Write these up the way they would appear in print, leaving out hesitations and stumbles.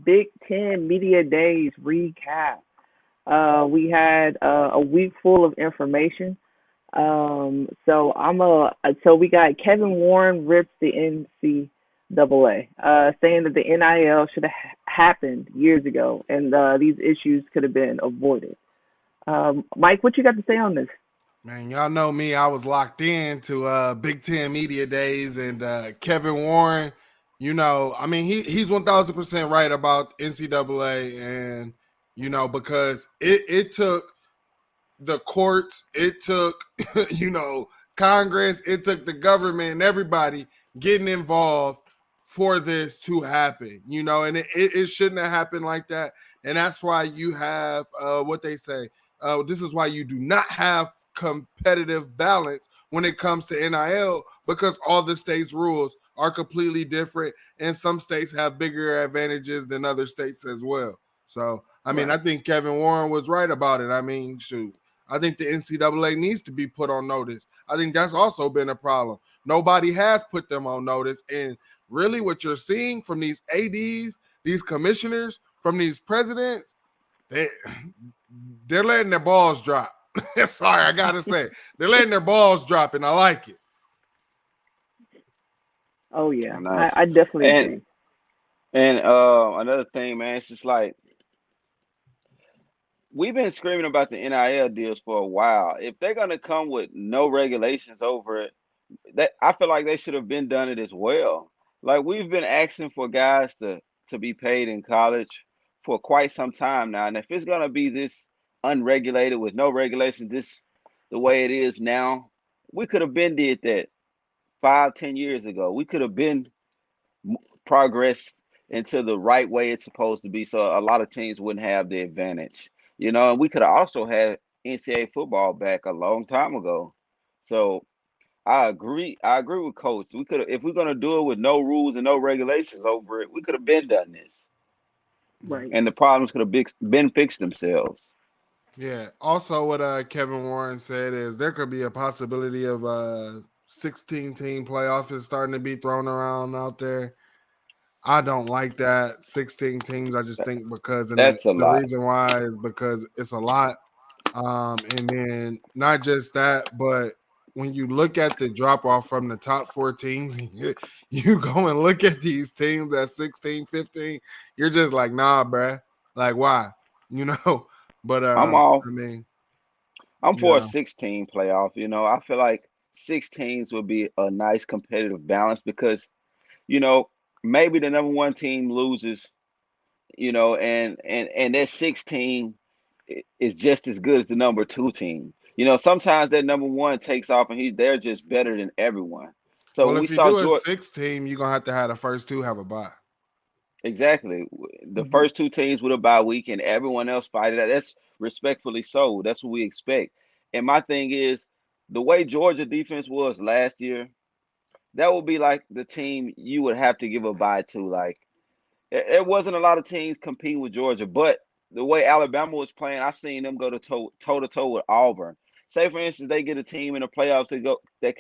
Big Ten Media Days recap. We had a week full of information. So we got Kevin Warren ripped the NCAA, saying that the NIL should have happened years ago, and these issues could have been avoided. Mike, what you got to say on this? Man, y'all know me. I was locked in to Big Ten Media Days and Kevin Warren. I mean, he's 1,000% right about NCAA, and because it took the courts, it took Congress, it took the government and everybody getting involved for this to happen. And it shouldn't have happened like that. And that's why you have what they say. This is why you do not have competitive balance when it comes to NIL, because all the states' rules are completely different, and some states have bigger advantages than other states as well. So, I mean, Right. I think Kevin Warren was right about it. I mean, shoot, I think the NCAA needs to be put on notice. I think that's also been a problem. Nobody has put them on notice, and really, what you're seeing from these ADs, these commissioners, from these presidents, they're letting their balls drop. Sorry, I gotta say, they're letting their balls drop, and I like it. Oh yeah, Nice. I definitely And agree. another thing, man, it's just like we've been screaming about the NIL deals for a while. If they're gonna come with no regulations over it, that I feel like they should have been done it as well. Like we've been asking for guys to be paid in college for quite some time now, and if it's gonna be this unregulated with no regulation, this the way it is now, we could have been did that 5, 10 years ago. We could have been progressed into the right way it's supposed to be, so a lot of teams wouldn't have the advantage. And we could have also had NCAA football back a long time ago. So I agree. I agree with Coach. We could, if we're gonna do it with no rules and no regulations over it, we could have been done this, Yeah. Right. and the problems could have been fixed themselves. Yeah. Also, what Kevin Warren said is there could be a possibility of 16 team playoff is starting to be thrown around out there. I don't like that 16 teams. I just think because, and That's a the lot. reason why is because it's a lot. And then not just that, but when you look at the drop off from the top four teams, you go and look at these teams at 16, 15, you're just like, nah, bruh. Like, why? You know? But I'm all. I mean, I'm you for a know, 16 playoff. I feel like 16s would be a nice competitive balance because you know maybe the number one team loses. And that 16 is just as good as the number two team. Sometimes that number one takes off and they're just better than everyone. So well, we if you saw do a George. 6 team, you're gonna have to have the first two have a bye. Exactly. The Hmm. first two teams with a bye week and everyone else fight it out. That's respectfully so. That's what we expect. And my thing is the way Georgia defense was last year, that would be like the team you would have to give a bye to. Like it wasn't a lot of teams competing with Georgia, but the way Alabama was playing, I've seen them go to toe to toe with Auburn. Say for instance, they get a team in the playoffs that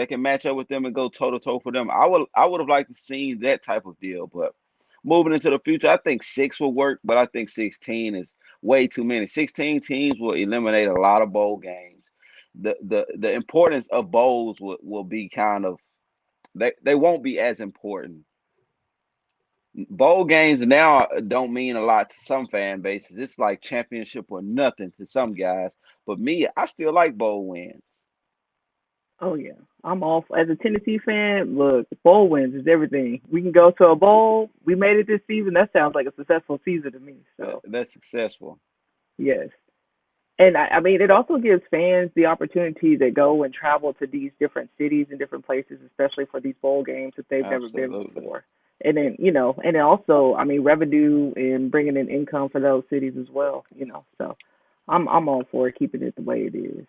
can match up with them and go toe to toe for them. I would have liked to see that type of deal, but moving into the future, I think six will work, but I think 16 is way too many. 16 teams will eliminate a lot of bowl games. The importance of bowls will be kind of they won't be as important. Bowl games now don't mean a lot to some fan bases. It's like championship or nothing to some guys. But me, I still like bowl wins. Oh yeah, I'm all as a Tennessee fan. Look, bowl wins is everything. We can go to a bowl. We made it this season. That sounds like a successful season to me. So That's successful. yes, and I mean it also gives fans the opportunity to go and travel to these different cities and different places, especially for these bowl games that they've never been Absolutely. before. And then and then also I mean revenue and bringing in income for those cities as well. So I'm all for keeping it the way it is.